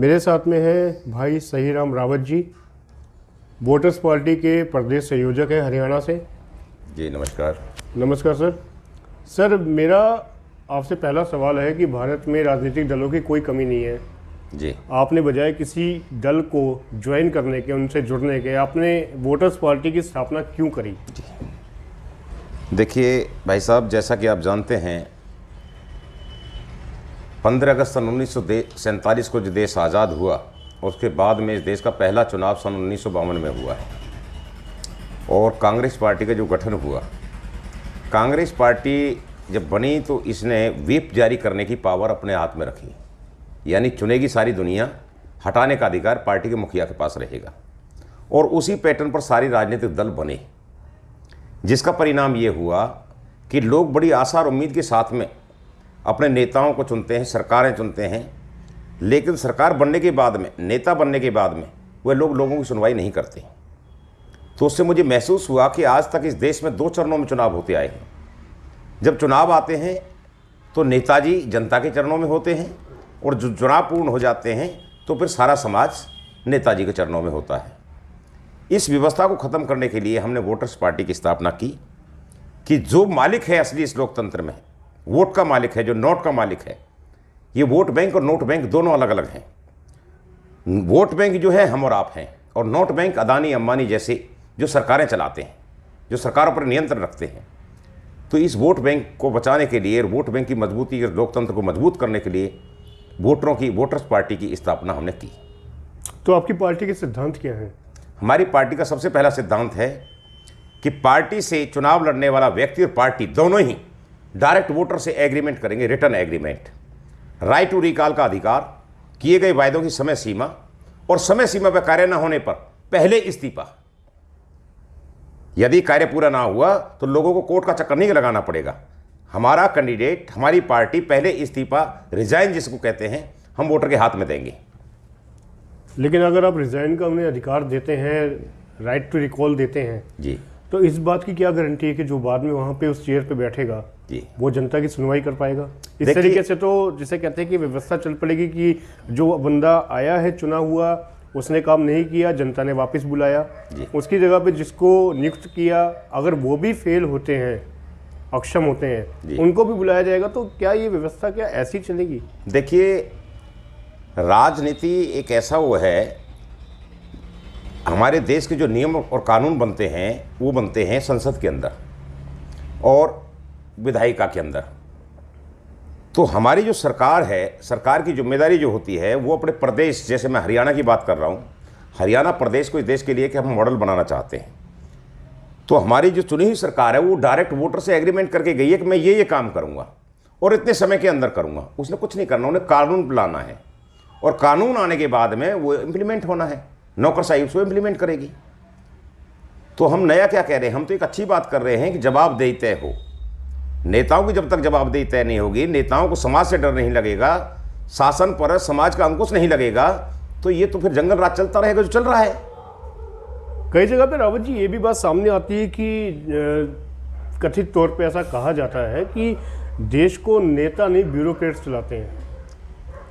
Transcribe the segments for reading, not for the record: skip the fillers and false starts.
मेरे साथ में हैं भाई सहीराम रावत जी, वोटर्स पार्टी के प्रदेश संयोजक है हरियाणा से। जी नमस्कार। नमस्कार सर। सर मेरा आपसे पहला सवाल है कि भारत में राजनीतिक दलों की कोई कमी नहीं है जी। आपने बजाय किसी दल को ज्वाइन करने के, उनसे जुड़ने के, आपने वोटर्स पार्टी की स्थापना क्यों करी? देखिए भाई साहब, जैसा कि आप जानते हैं 15 अगस्त सन 1947 को जो देश आज़ाद हुआ, उसके बाद में इस देश का पहला चुनाव सन 1952 में हुआ है और कांग्रेस पार्टी का जो गठन हुआ, कांग्रेस पार्टी जब बनी तो इसने व्हिप जारी करने की पावर अपने हाथ में रखी, यानी चुनेगी सारी दुनिया, हटाने का अधिकार पार्टी के मुखिया के पास रहेगा। और उसी पैटर्न पर सारी राजनीतिक दल बने, जिसका परिणाम ये हुआ कि लोग बड़ी आशा और उम्मीद के साथ में अपने नेताओं को चुनते हैं, सरकारें चुनते हैं, लेकिन सरकार बनने के बाद में, नेता बनने के बाद में वे लोगों की सुनवाई नहीं करते। तो उससे मुझे महसूस हुआ कि आज तक इस देश में 2 चरणों में चुनाव होते आए हैं। जब चुनाव आते हैं तो नेताजी जनता के चरणों में होते हैं और जो चुनाव पूर्ण हो जाते हैं तो फिर सारा समाज नेताजी के चरणों में होता है। इस व्यवस्था को ख़त्म करने के लिए हमने वोटर्स पार्टी की स्थापना की कि जो मालिक है असली इस लोकतंत्र में, वोट का मालिक है, जो नोट का मालिक है, ये वोट बैंक और नोट बैंक दोनों अलग अलग हैं। वोट बैंक जो है हम और आप हैं, और नोट बैंक अदानी अंबानी जैसे जो सरकारें चलाते हैं, जो सरकारों पर नियंत्रण रखते हैं। तो इस वोट बैंक को बचाने के लिए, वोट बैंक की मजबूती और लोकतंत्र को मजबूत करने के लिए वोटर्स पार्टी की स्थापना हमने की। तो आपकी पार्टी के सिद्धांत क्या हैं? हमारी पार्टी का सबसे पहला सिद्धांत है कि पार्टी से चुनाव लड़ने वाला व्यक्ति और पार्टी दोनों ही डायरेक्ट वोटर से एग्रीमेंट करेंगे, return agreement, right to recall का अधिकार, किए गए वायदों की समय सीमा, और समय सीमा पर कार्य न होने पर पहले इस्तीफा। यदि कार्य पूरा ना हुआ तो लोगों को कोर्ट का चक्कर नहीं लगाना पड़ेगा। हमारा कैंडिडेट, हमारी पार्टी पहले इस्तीफा, रिजाइन जिसको कहते हैं, हम वोटर के हाथ में देंगे। लेकिन अगर आप रिजाइन का उन्हें अधिकार देते हैं, राइट टू रिकॉल देते हैं जी, तो इस बात की क्या गारंटी है कि जो बाद में वहाँ पे उस चेयर पे बैठेगा जी, वो जनता की सुनवाई कर पाएगा? इस तरीके से तो जिसे कहते हैं कि व्यवस्था चल पड़ेगी कि जो बंदा आया है, चुना हुआ, उसने काम नहीं किया, जनता ने वापस बुलाया, उसकी जगह पे जिसको नियुक्त किया, अगर वो भी फेल होते हैं, अक्षम होते हैं, उनको भी बुलाया जाएगा। तो क्या ये व्यवस्था क्या ऐसी चलेगी? देखिए, राजनीति एक ऐसा वो है, हमारे देश के जो नियम और कानून बनते हैं वो बनते हैं संसद के अंदर और विधायिका के अंदर। तो हमारी जो सरकार है, सरकार की जिम्मेदारी जो होती है वो अपने प्रदेश, जैसे मैं हरियाणा की बात कर रहा हूँ, हरियाणा प्रदेश को इस देश के लिए कि हम मॉडल बनाना चाहते हैं। तो हमारी जो चुनी हुई सरकार है वो डायरेक्ट वोटर से एग्रीमेंट करके गई है कि मैं ये काम करूँगा और इतने समय के अंदर करूँगा। उसने कुछ नहीं करना, उन्हें कानून लाना है और कानून आने के बाद में वो इम्प्लीमेंट होना है, नौकरशाही उसको इम्प्लीमेंट करेगी। तो हम नया क्या कह रहे हैं? हम तो एक अच्छी बात कर रहे हैं कि जवाबदेही तय हो। नेताओं की जब तक जवाबदेही तय नहीं होगी, नेताओं को समाज से डर नहीं लगेगा, शासन पर समाज का अंकुश नहीं लगेगा, तो ये तो फिर जंगल राज चलता रहेगा जो चल रहा है। कई जगह पे रावत जी ये भी बात सामने आती है कि कथित तौर पे ऐसा कहा जाता है कि देश को नेता नहीं ब्यूरोक्रेट्स चलाते हैं।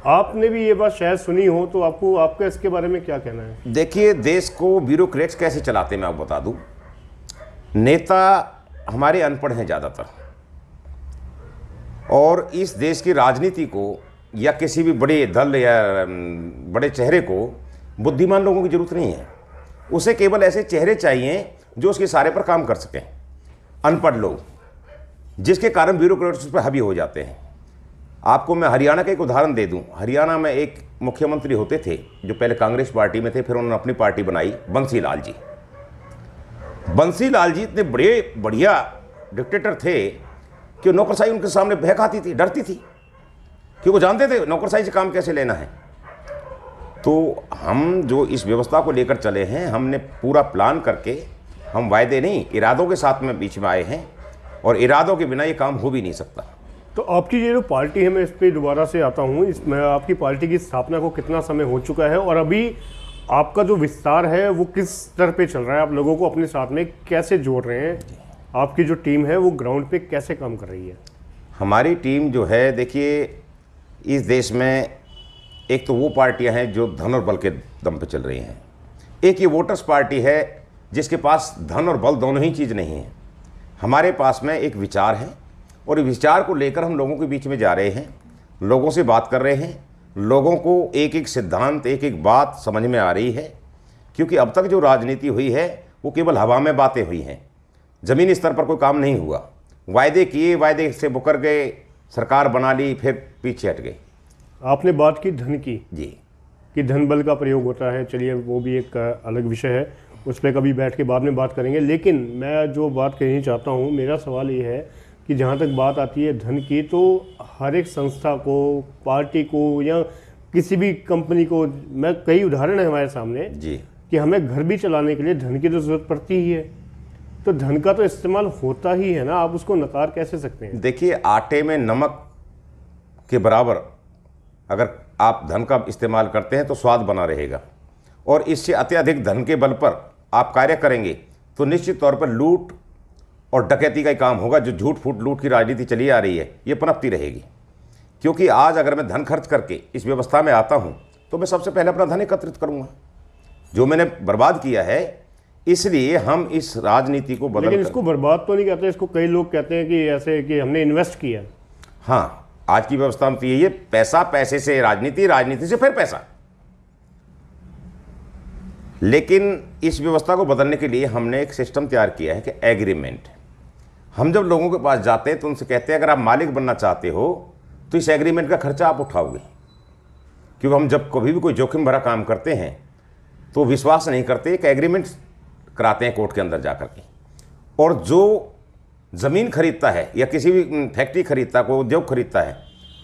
आपने भी ये बात शायद सुनी हो, तो आपका इसके बारे में क्या कहना है? देखिए, देश को ब्यूरोक्रेट्स कैसे चलाते हैं मैं आपको बता दूं। नेता हमारे अनपढ़ हैं ज़्यादातर, और इस देश की राजनीति को या किसी भी बड़े दल या बड़े चेहरे को बुद्धिमान लोगों की ज़रूरत नहीं है। उसे केवल ऐसे चेहरे चाहिए जो उसके इशारे पर काम कर सकें, अनपढ़ लोग, जिसके कारण ब्यूरोक्रेट्स उस पर हावी हो जाते हैं। आपको मैं हरियाणा का एक उदाहरण दे दूं। हरियाणा में एक मुख्यमंत्री होते थे जो पहले कांग्रेस पार्टी में थे, फिर उन्होंने अपनी पार्टी बनाई, बंसी लाल जी। बंसी लाल जी इतने बड़े बढ़िया डिक्टेटर थे कि नौकरशाही उनके सामने बहक आती थी, डरती थी, क्योंकि वो जानते थे नौकरशाही से काम कैसे लेना है। तो हम जो इस व्यवस्था को लेकर चले हैं, हमने पूरा प्लान करके, हम वायदे नहीं इरादों के साथ में बीच में आए हैं, और इरादों के बिना ये काम हो भी नहीं सकता। तो आपकी ये जो पार्टी है, मैं इस पर दोबारा से आता हूँ, इसमें आपकी पार्टी की स्थापना को कितना समय हो चुका है और अभी आपका जो विस्तार है वो किस स्तर पे चल रहा है? आप लोगों को अपने साथ में कैसे जोड़ रहे हैं? आपकी जो टीम है वो ग्राउंड पे कैसे काम कर रही है? हमारी टीम जो है, देखिए, इस देश में एक तो वो पार्टियां हैं जो धन और बल के दम पे चल रही हैं, एक ये वोटर्स पार्टी है जिसके पास धन और बल दोनों ही चीज़ नहीं है। हमारे पास में एक विचार है और इस विचार को लेकर हम लोगों के बीच में जा रहे हैं, लोगों से बात कर रहे हैं, लोगों को एक एक सिद्धांत, एक एक बात समझ में आ रही है। क्योंकि अब तक जो राजनीति हुई है वो केवल हवा में बातें हुई हैं, ज़मीनी स्तर पर कोई काम नहीं हुआ। वायदे किए, वायदे से मुकर गए, सरकार बना ली, फिर पीछे हट गए। आपने बात की धन की जी, कि धन बल का प्रयोग होता है, चलिए वो भी एक अलग विषय है, उस पर कभी बैठ के बाद में बात करेंगे। लेकिन मैं जो बात कहनी चाहता हूँ, मेरा सवाल ये है कि जहाँ तक बात आती है धन की, तो हर एक संस्था को, पार्टी को या किसी भी कंपनी को, मैं कई उदाहरण है हमारे सामने जी, कि हमें घर भी चलाने के लिए धन की तो ज़रूरत पड़ती ही है, तो धन का तो इस्तेमाल होता ही है ना, आप उसको नकार कैसे सकते हैं? देखिए, आटे में नमक के बराबर अगर आप धन का इस्तेमाल करते हैं तो स्वाद बना रहेगा, और इससे अत्यधिक धन के बल पर आप कार्य करेंगे तो निश्चित तौर पर लूट और डकैती का ही काम होगा। जो झूठ फूट लूट की राजनीति चली आ रही है ये पनपती रहेगी। क्योंकि आज अगर मैं धन खर्च करके इस व्यवस्था में आता हूँ तो मैं सबसे पहले अपना धन एकत्रित करूँगा जो मैंने बर्बाद किया है। इसलिए हम इस राजनीति को बदल, लेकिन इसको बर्बाद तो नहीं कहते, इसको कई लोग कहते हैं कि ऐसे कि हमने इन्वेस्ट किया। हाँ, आज की व्यवस्था में तो यही है, पैसा, पैसे से राजनीति, राजनीति से फिर पैसा। लेकिन इस व्यवस्था को बदलने के लिए हमने एक सिस्टम तैयार किया है कि एग्रीमेंट। हम जब लोगों के पास जाते हैं तो उनसे कहते हैं अगर आप मालिक बनना चाहते हो तो इस एग्रीमेंट का खर्चा आप उठाओगे। क्योंकि हम जब कभी भी कोई जोखिम भरा काम करते हैं तो विश्वास नहीं करते, एक एग्रीमेंट कराते हैं कोर्ट के अंदर जाकर के, और जो ज़मीन खरीदता है या किसी भी फैक्ट्री खरीदता है, कोई उद्योग खरीदता है,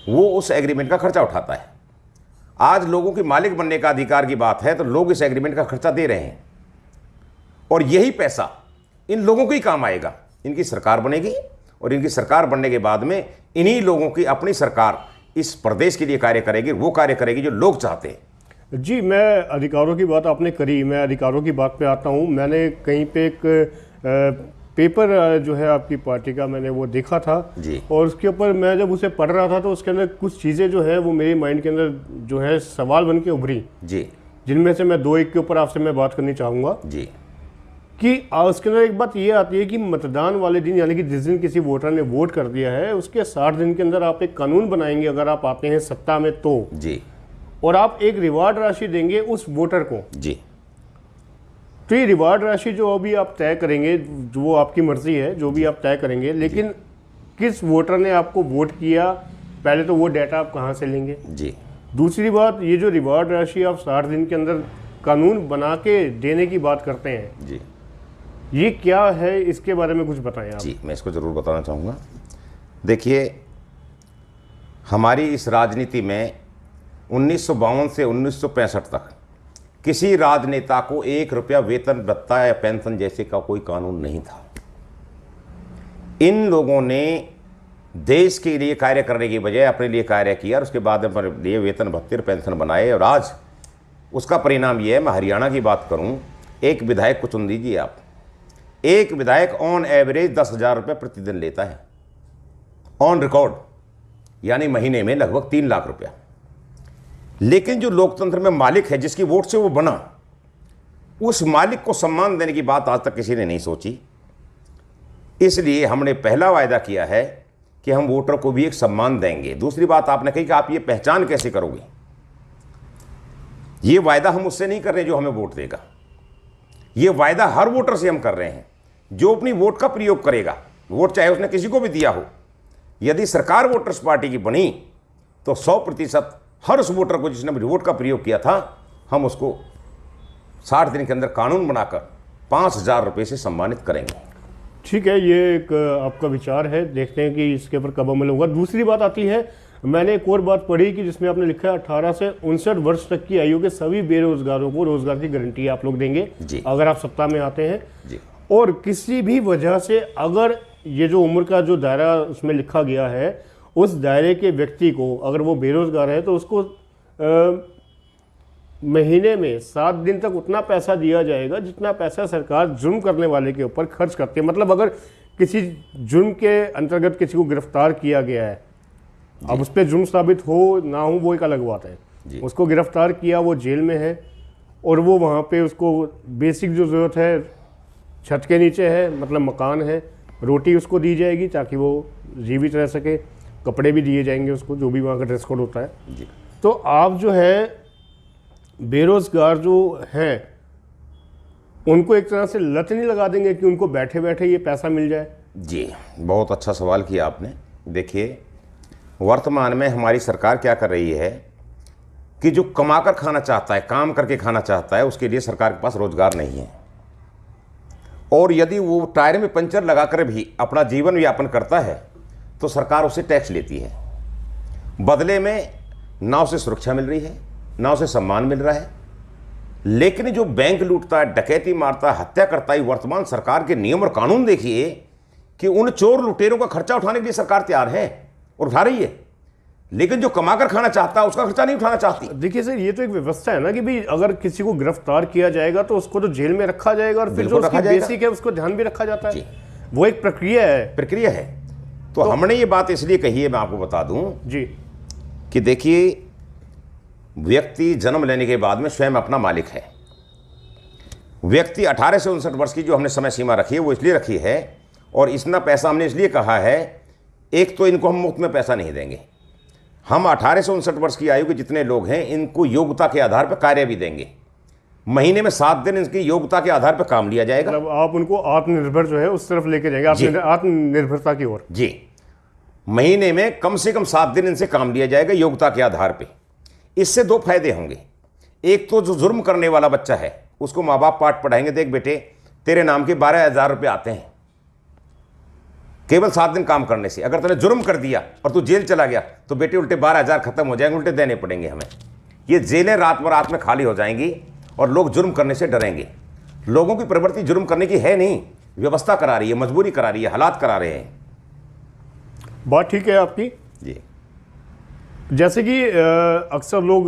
वो उस एग्रीमेंट का खर्चा उठाता है। आज लोगों की मालिक बनने का अधिकार की बात है तो लोग इस एग्रीमेंट का खर्चा दे रहे हैं, और यही पैसा इन लोगों को ही काम आएगा। इनकी सरकार बनेगी और इनकी सरकार बनने के बाद में इन्हीं लोगों की अपनी सरकार इस प्रदेश के लिए कार्य करेगी, वो कार्य करेगी जो लोग चाहते हैं। जी, मैं अधिकारों की बात आपने करी, मैं अधिकारों की बात पे आता हूँ। मैंने कहीं पे एक पेपर जो है आपकी पार्टी का, मैंने वो देखा था जी, और उसके ऊपर मैं जब उसे पढ़ रहा था तो उसके अंदर कुछ चीज़ें जो है वो मेरे माइंड के अंदर जो है सवाल बन के उभरी जी, जिनमें से मैं दो एक के ऊपर आपसे मैं बात करनी चाहूँगा जी, कि उसके अंदर एक बात ये आती है कि मतदान वाले दिन, यानी कि जिस दिन किसी वोटर ने वोट कर दिया है उसके 60 दिन के अंदर आप एक कानून बनाएंगे अगर आप आते हैं सत्ता में तो जी, और आप एक रिवार्ड राशि देंगे उस वोटर को। जी, तो ये रिवार्ड राशि जो अभी आप तय करेंगे, जो वो आपकी मर्जी है, जो भी आप तय करेंगे, लेकिन किस वोटर ने आपको वोट किया, पहले तो वो डाटा आप कहाँ से लेंगे? जी। दूसरी बात, ये जो रिवार्ड राशि आप 60 दिन के अंदर कानून बना के देने की बात करते हैं जी, ये क्या है, इसके बारे में कुछ बताएं आप। जी, मैं इसको ज़रूर बताना चाहूँगा। देखिए, हमारी इस राजनीति में 1952 से 1965 तक किसी राजनेता को 1 रुपया वेतन, भत्ता या पेंशन जैसे का कोई कानून नहीं था। इन लोगों ने देश के लिए कार्य करने की बजाय अपने लिए कार्य किया और उसके बाद में अपने लिए वेतन, भत्ते और पेंशन बनाए, और आज उसका परिणाम ये है। मैं हरियाणा की बात करूं, एक विधायक को चुन लीजिए आप, एक विधायक ऑन एवरेज 10,000 रुपये प्रतिदिन लेता है ऑन रिकॉर्ड, यानी महीने में लगभग 3 लाख रुपया। लेकिन जो लोकतंत्र में मालिक है, जिसकी वोट से वो बना, उस मालिक को सम्मान देने की बात आज तक किसी ने नहीं सोची। इसलिए हमने पहला वायदा किया है कि हम वोटर को भी एक सम्मान देंगे। दूसरी बात आपने कही कि आप ये पहचान कैसे करोगे, ये वायदा हम उससे नहीं कर रहे जो हमें वोट देगा, ये वायदा हर वोटर से हम कर रहे हैं जो अपनी वोट का प्रयोग करेगा। वोट चाहे उसने किसी को भी दिया हो, यदि सरकार वोटर्स पार्टी की बनी तो 100% हर उस वोटर को जिसने वोट का प्रयोग किया था, हम उसको 60 दिन के अंदर कानून बनाकर 5,000 रुपये से सम्मानित करेंगे। ठीक है, ये एक आपका विचार है, देखते हैं कि इसके ऊपर कब अमल होगा। दूसरी बात आती है, मैंने एक और बात पढ़ी कि जिसमें आपने लिखा है 18 से 59 वर्ष तक की आयु के सभी बेरोजगारों को रोजगार की गारंटी आप लोग देंगे अगर आप सत्ता में आते हैं जी। और किसी भी वजह से अगर ये जो उम्र का जो दायरा उसमें लिखा गया है, उस दायरे के व्यक्ति को अगर वो बेरोजगार है तो उसको महीने में 7 दिन तक उतना पैसा दिया जाएगा जितना पैसा सरकार जुर्म करने वाले के ऊपर खर्च करती है। मतलब अगर किसी जुर्म के अंतर्गत किसी को गिरफ्तार किया गया है, अब उस पर जुर्म साबित हो ना हो वो एक अलग बात है, जी। उसको गिरफ्तार किया, वो जेल में है और वो वहाँ पे उसको बेसिक जो ज़रूरत है छत के नीचे है, मतलब मकान है, रोटी उसको दी जाएगी ताकि वो जीवित रह सके, कपड़े भी दिए जाएंगे उसको, जो भी वहाँ का ड्रेस कोड होता है। जी। तो आप जो है बेरोजगार जो हैं उनको एक तरह से लत नहीं लगा देंगे कि उनको बैठे बैठे ये पैसा मिल जाए? जी, बहुत अच्छा सवाल किया आपने। देखिए, वर्तमान में हमारी सरकार क्या कर रही है कि जो कमाकर खाना चाहता है, काम करके खाना चाहता है, उसके लिए सरकार के पास रोजगार नहीं है। और यदि वो टायर में पंचर लगाकर भी अपना जीवन यापन करता है तो सरकार उससे टैक्स लेती है। बदले में ना उसे सुरक्षा मिल रही है, ना उसे सम्मान मिल रहा है। लेकिन जो बैंक लूटता है, डकैती मारता है, हत्या करता है, वर्तमान सरकार के नियम और कानून देखिए कि उन चोर लुटेरों का खर्चा उठाने के लिए सरकार तैयार है और उठा रही है, लेकिन जो कमाकर खाना चाहता है उसका खर्चा नहीं उठाना चाहती। देखिए सर, ये तो एक व्यवस्था है ना कि भाई अगर किसी को गिरफ्तार किया जाएगा तो उसको तो जेल में रखा जाएगा और फिर जो उसकी बेसिक है उसको ध्यान भी रखा जाता है। वो एक प्रक्रिया है। तो हमने ये बात इसलिए कही है, मैं आपको बता दूं जी, कि देखिए, व्यक्ति जन्म लेने के बाद में स्वयं अपना मालिक है। व्यक्ति 18 से 59 वर्ष की जो हमने समय सीमा रखी है वो इसलिए रखी है, और इतना पैसा हमने इसलिए कहा है, एक तो इनको हम मुफ्त में पैसा नहीं देंगे, हम 18 से 59 वर्ष की आयु के जितने लोग हैं इनको योग्यता के आधार पर कार्य भी देंगे। महीने में 7 दिन इनकी योग्यता के आधार पर काम लिया जाएगा। मतलब आप उनको आत्मनिर्भर जो है उस तरफ लेके जाएंगे, आत्मनिर्भरता की ओर। जी, महीने में कम से कम 7 दिन इनसे काम लिया जाएगा योग्यता के आधार पे। इससे 2 फायदे होंगे। एक तो जो जुर्म करने वाला बच्चा है उसको माँ बाप पाठ पढ़ाएंगे, देख बेटे तेरे नाम के 12,000 रुपये आते हैं केवल 7 दिन काम करने से। अगर तूने जुर्म कर दिया और तू जेल चला गया तो बेटे उल्टे 12,000 खत्म हो जाएंगे, उल्टे देने पड़ेंगे हमें। ये जेलें रात ब रात में खाली हो जाएंगी और लोग जुर्म करने से डरेंगे। लोगों की प्रवृत्ति जुर्म करने की है नहीं, व्यवस्था करा रही है, मजबूरी करा रही है, हालात करा रहे हैं। बात ठीक है आपकी जी। जैसे कि अक्सर लोग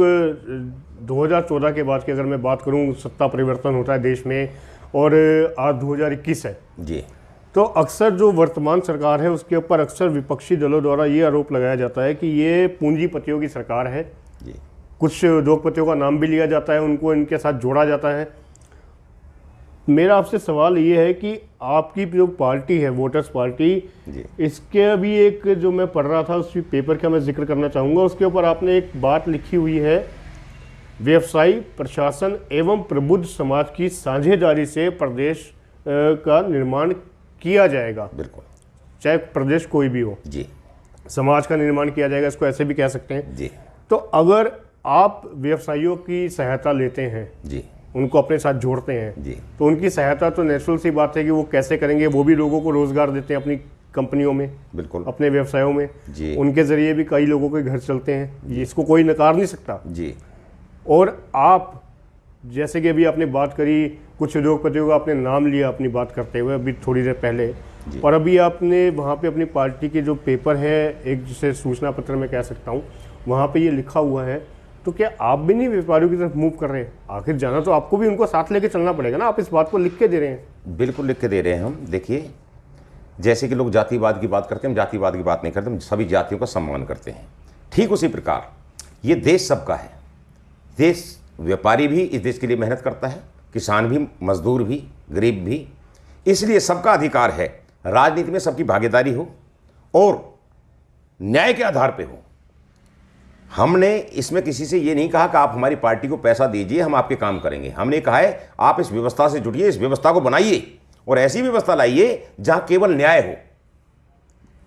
2014 के बाद की अगर मैं बात करूं, सत्ता परिवर्तन होता है देश में और आज 2021 है जी, तो अक्सर जो वर्तमान सरकार है उसके ऊपर अक्सर विपक्षी दलों द्वारा ये आरोप लगाया जाता है कि ये पूंजीपतियों की सरकार है। जी। कुछ उद्योगपतियों का नाम भी लिया जाता है, उनको इनके साथ जोड़ा जाता है। मेरा आपसे सवाल ये है कि आपकी जो पार्टी है, वोटर्स पार्टी, इसके अभी एक जो मैं पढ़ रहा था उस पेपर का मैं जिक्र करना चाहूँगा, उसके ऊपर आपने एक बात लिखी हुई है, व्यवसायी, प्रशासन एवं प्रबुद्ध समाज की साझेदारी से प्रदेश का निर्माण किया जाएगा। बिल्कुल, चाहे प्रदेश कोई भी हो जी, समाज का निर्माण किया जाएगा, इसको ऐसे भी कह सकते हैं जी। तो अगर आप व्यवसायियों की सहायता लेते हैं जी, उनको अपने साथ जोड़ते हैं जी, तो उनकी सहायता तो नेचुरल सी बात है कि वो कैसे करेंगे, वो भी लोगों को रोजगार देते हैं अपनी कंपनियों में, बिल्कुल, अपने व्यवसायों में जी, उनके जरिए भी कई लोगों के घर चलते हैं, इसको कोई नकार नहीं सकता। जी। और आप जैसे कि अभी आपने बात करी, कुछ उद्योगपतियों का आपने नाम लिया अपनी बात करते हुए अभी थोड़ी देर पहले, और अभी आपने वहाँ पे अपनी पार्टी के जो पेपर है, एक जिसे सूचना पत्र में कह सकता हूँ, वहाँ पे ये लिखा हुआ है, तो क्या आप भी नहीं व्यापारियों की तरफ मूव कर रहे हैं? आखिर जाना तो आपको भी उनको साथ लेके चलना पड़ेगा ना, आप इस बात को लिख के दे रहे हैं। बिल्कुल लिख के दे रहे हैं हम। देखिए, जैसे कि लोग जातिवाद की बात करते हैं, हम जातिवाद की बात नहीं करते, हम सभी जातियों का सम्मान करते हैं। ठीक उसी प्रकार ये देश सबका है। देश, व्यापारी भी इस देश के लिए मेहनत करता है, किसान भी, मजदूर भी, गरीब भी, इसलिए सबका अधिकार है राजनीति में सबकी भागीदारी हो और न्याय के आधार पे हो। हमने इसमें किसी से ये नहीं कहा कि आप हमारी पार्टी को पैसा दीजिए हम आपके काम करेंगे। हमने कहा है आप इस व्यवस्था से जुड़िए, इस व्यवस्था को बनाइए और ऐसी व्यवस्था लाइए जहां केवल न्याय हो।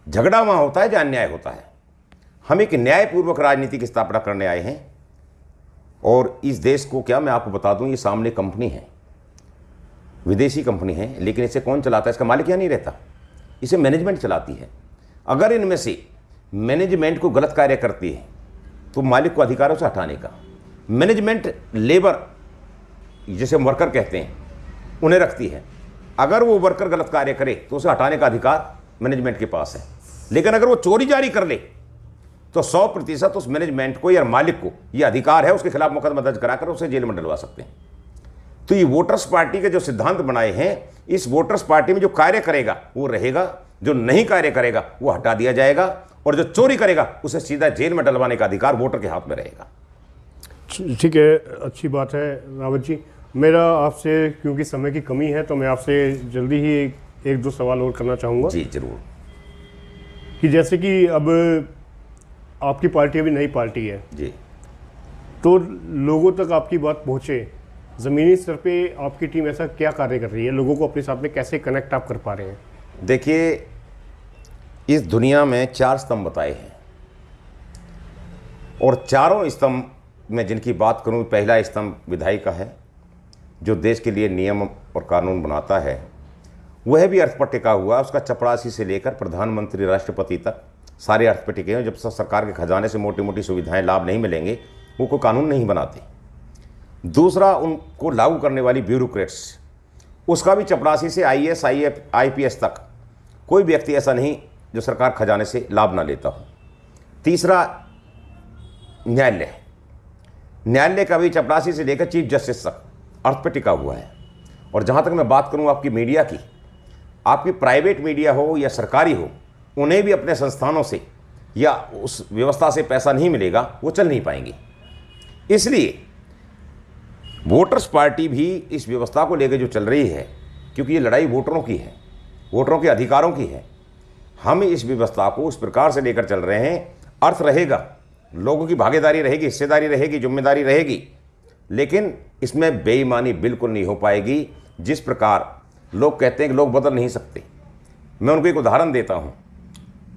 झगड़ा वहां होता है जहां अन्याय होता है। हम एक न्यायपूर्वक राजनीति की स्थापना करने आए हैं। और इस देश को, क्या मैं आपको बता दूं, ये सामने कंपनी है, विदेशी कंपनी है, लेकिन इसे कौन चलाता है? इसका मालिक यहाँ नहीं रहता, इसे मैनेजमेंट चलाती है। अगर इनमें से मैनेजमेंट को गलत कार्य करती है तो मालिक को अधिकार है उसे हटाने का। मैनेजमेंट लेबर, जिसे हम वर्कर कहते हैं, उन्हें रखती है। अगर वो वर्कर गलत कार्य करे तो उसे हटाने का अधिकार मैनेजमेंट के पास है। लेकिन अगर वो चोरी जारी कर ले तो 100% उस मैनेजमेंट को या मालिक को यह अधिकार है उसके खिलाफ मुकदमा दर्ज कराकर उसे जेल में डलवा सकते हैं। तो ये वोटर्स पार्टी के जो सिद्धांत बनाए हैं, इस वोटर्स पार्टी में जो कार्य करेगा वो रहेगा, जो नहीं कार्य करेगा वो हटा दिया जाएगा, और जो चोरी करेगा उसे सीधा जेल में डलवाने का अधिकार वोटर के हाथ में रहेगा। ठीक है, अच्छी बात है रावत जी। मेरा आपसे, क्योंकि समय की कमी है, तो मैं आपसे जल्दी ही एक दो सवाल और करना चाहूँगा। जी जरूर। कि जैसे कि अब आपकी पार्टी अभी नई पार्टी है जी। तो लोगों तक आपकी बात पहुँचे, ज़मीनी स्तर पे आपकी टीम ऐसा क्या कार्य कर रही है, लोगों को अपने साथ में कैसे कनेक्ट आप कर पा रहे हैं? देखिए, इस दुनिया में 4 स्तंभ बताए हैं और चारों स्तंभ में जिनकी बात करूं, पहला स्तंभ विधायी का है, जो देश के लिए नियम और कानून बनाता है। वह भी अर्थ पर टिका हुआ, उसका चपरासी से लेकर प्रधानमंत्री, राष्ट्रपति तक सारे अर्थ पर टिके हैं। जब सरकार के खजाने से मोटी मोटी सुविधाएं, लाभ नहीं मिलेंगे, वो कोई कानून नहीं बनाते। दूसरा, उनको लागू करने वाली ब्यूरोक्रेट्स, उसका भी चपरासी से IAS, IPS तक कोई व्यक्ति ऐसा नहीं जो सरकार खजाने से लाभ ना लेता हो। तीसरा, न्यायालय का भी चपरासी से लेकर चीफ जस्टिस तक अर्थ पर टिका हुआ है। और जहाँ तक मैं बात करूँ आपकी मीडिया की, आपकी प्राइवेट मीडिया हो या सरकारी हो, उन्हें भी अपने संस्थानों से या उस व्यवस्था से पैसा नहीं मिलेगा, वो चल नहीं पाएंगी। इसलिए वोटर्स पार्टी भी इस व्यवस्था को लेकर जो चल रही है, क्योंकि ये लड़ाई वोटरों की है, वोटरों के अधिकारों की है, हम इस व्यवस्था को उस प्रकार से लेकर चल रहे हैं। अर्थ रहेगा, लोगों की भागीदारी रहेगी, हिस्सेदारी रहेगी, जिम्मेदारी रहेगी, लेकिन इसमें बेईमानी बिल्कुल नहीं हो पाएगी। जिस प्रकार लोग कहते हैं कि लोग बदल नहीं सकते, मैं उनको एक उदाहरण देता हूँ।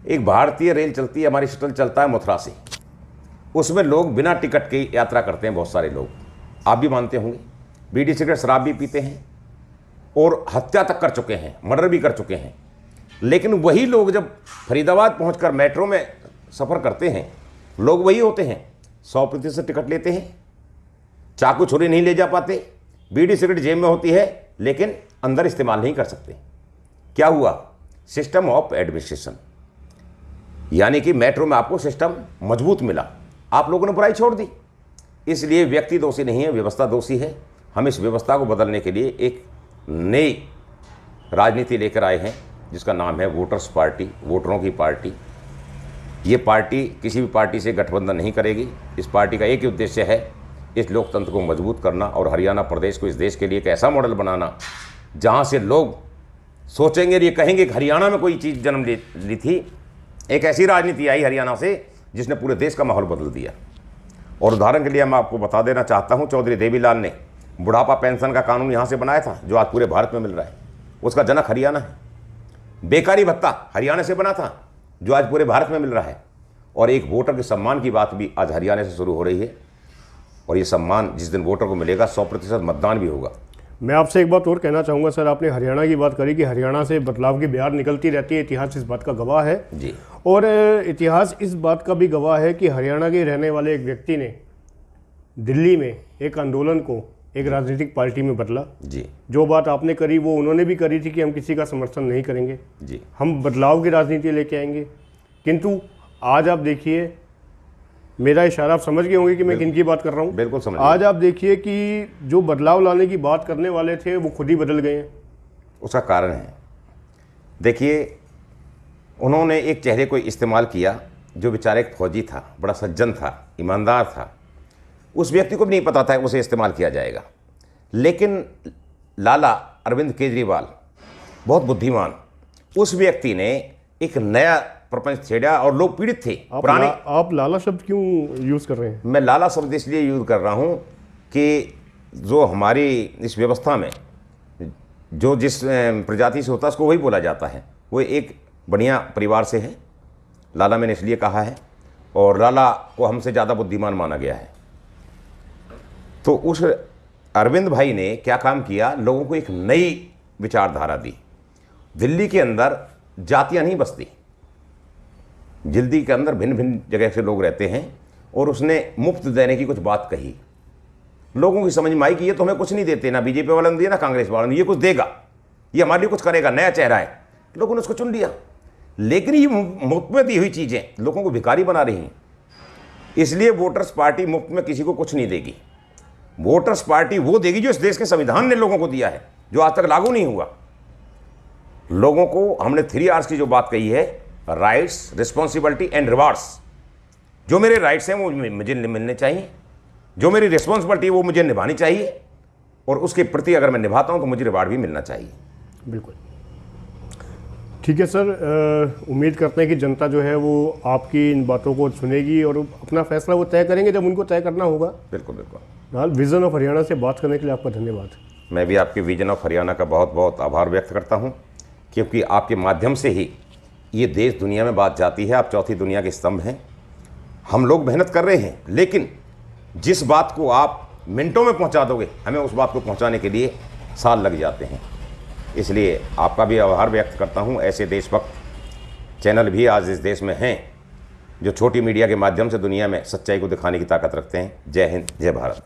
एक भारतीय रेल चलती है, हमारी शटल चलता है मथुरा से, उसमें लोग बिना टिकट के यात्रा करते हैं, बहुत सारे लोग, आप भी मानते होंगे। बीड़ी सिगरेट शराब भी पीते हैं और हत्या तक कर चुके हैं, मर्डर भी कर चुके हैं। लेकिन वही लोग जब फरीदाबाद पहुंचकर मेट्रो में सफ़र करते हैं, लोग वही होते हैं, 100% टिकट लेते हैं, चाकू छुरी नहीं ले जा पाते, बीड़ी सिगरेट जेब में होती है, लेकिन अंदर इस्तेमाल नहीं कर सकते। क्या हुआ? सिस्टम ऑफ एडमिनिस्ट्रेशन, यानी कि मेट्रो में आपको सिस्टम मजबूत मिला, आप लोगों ने बुराई छोड़ दी। इसलिए व्यक्ति दोषी नहीं है, व्यवस्था दोषी है। हम इस व्यवस्था को बदलने के लिए एक नई राजनीति लेकर आए हैं, जिसका नाम है वोटर्स पार्टी, वोटरों की पार्टी। ये पार्टी किसी भी पार्टी से गठबंधन नहीं करेगी। इस पार्टी का एक ही उद्देश्य है, इस लोकतंत्र को मजबूत करना और हरियाणा प्रदेश को इस देश के लिए एक ऐसा मॉडल बनाना जहाँ से लोग सोचेंगे और ये कहेंगे कि हरियाणा में कोई चीज़ जन्म ली थी। एक ऐसी राजनीति आई हरियाणा से जिसने पूरे देश का माहौल बदल दिया। और उदाहरण के लिए मैं आपको बता देना चाहता हूँ, चौधरी देवीलाल ने बुढ़ापा पेंशन का कानून यहाँ से बनाया था, जो आज पूरे भारत में मिल रहा है। उसका जनक हरियाणा है। बेकारी भत्ता हरियाणा से बना था, जो आज पूरे भारत में मिल रहा है। और एक वोटर के सम्मान की बात भी आज हरियाणा से शुरू हो रही है। और ये सम्मान जिस दिन वोटर को मिलेगा, 100% मतदान भी होगा। मैं आपसे एक बात और कहना चाहूँगा सर, आपने हरियाणा की बात करी कि हरियाणा से बदलाव की बयार निकलती रहती है, इतिहास इस बात का गवाह है जी। और इतिहास इस बात का भी गवाह है कि हरियाणा के रहने वाले एक व्यक्ति ने दिल्ली में एक आंदोलन को एक राजनीतिक पार्टी में बदला जी। जो बात आपने करी वो उन्होंने भी करी थी कि हम किसी का समर्थन नहीं करेंगे जी, हम बदलाव की राजनीति लेके आएंगे। किंतु आज आप देखिए, मेरा इशारा आप समझ गए होंगे कि मैं किन की बात कर रहा हूँ। बिल्कुल समझ। आज आप देखिए कि जो बदलाव लाने की बात करने वाले थे वो खुद ही बदल गए हैं। उसका कारण है, देखिए, उन्होंने एक चेहरे को इस्तेमाल किया जो बेचारा एक फौजी था, बड़ा सज्जन था, ईमानदार था। उस व्यक्ति को भी नहीं पता था कि उसे इस्तेमाल किया जाएगा। लेकिन लाला अरविंद केजरीवाल बहुत बुद्धिमान, उस व्यक्ति ने एक नया प्रपंच छेड़ा और लोग पीड़ित थे। आप लाला शब्द क्यों यूज़ कर रहे हैं? मैं लाला शब्द इसलिए यूज़ कर रहा हूँ कि जो हमारी इस व्यवस्था में जो जिस प्रजाति से होता है उसको वही बोला जाता है। वो एक बढ़िया परिवार से है, लाला मैंने इसलिए कहा है, और लाला को हमसे ज़्यादा बुद्धिमान माना गया है। तो उस अरविंद भाई ने क्या काम किया, लोगों को एक नई विचारधारा दी। दिल्ली के अंदर जातियाँ नहीं बसती, दिल्ली के अंदर भिन्न भिन्न जगह से लोग रहते हैं, और उसने मुफ्त देने की कुछ बात कही। लोगों की समझ में आई कि ये तो हमें कुछ नहीं देते, ना बीजेपी वालों ने दिया ना कांग्रेस वालों ने, ये कुछ देगा, ये हमारे लिए कुछ करेगा, नया चेहरा है। लोगों ने उसको चुन लिया। लेकिन ये मुफ्त में दी हुई चीज़ें लोगों को भिखारी बना रही हैं। इसलिए वोटर्स पार्टी मुफ्त में किसी को कुछ नहीं देगी। वोटर्स पार्टी वो देगी जो इस देश के संविधान ने लोगों को दिया है, जो आज तक लागू नहीं हुआ। लोगों को हमने 3 R's की जो बात कही है, राइट्स, रिस्पॉन्सिबिलिटी एंड रिवार्ड्स। जो मेरे राइट्स हैं वो मुझे मिलने चाहिए, जो मेरी रिस्पॉन्सिबिलिटी वो मुझे निभानी चाहिए, और उसके प्रति अगर मैं निभाता हूं तो मुझे रिवार्ड भी मिलना चाहिए। बिल्कुल ठीक है सर, उम्मीद करते हैं कि जनता जो है वो आपकी इन बातों को सुनेगी और अपना फैसला वो तय करेंगे जब उनको तय करना होगा। बिल्कुल बिल्कुल। फिलहाल विजन ऑफ हरियाणा से बात करने के लिए आपका धन्यवाद। मैं भी आपके विजन ऑफ हरियाणा का बहुत बहुत आभार व्यक्त करता हूं, क्योंकि आपके माध्यम से ही ये देश दुनिया में बात जाती है। आप चौथी दुनिया के स्तंभ हैं। हम लोग मेहनत कर रहे हैं, लेकिन जिस बात को आप मिनटों में पहुंचा दोगे, हमें उस बात को पहुंचाने के लिए साल लग जाते हैं। इसलिए आपका भी आभार व्यक्त करता हूं। ऐसे देशभक्त चैनल भी आज इस देश में हैं जो छोटी मीडिया के माध्यम से दुनिया में सच्चाई को दिखाने की ताकत रखते हैं। जय हिंद, जय भारत।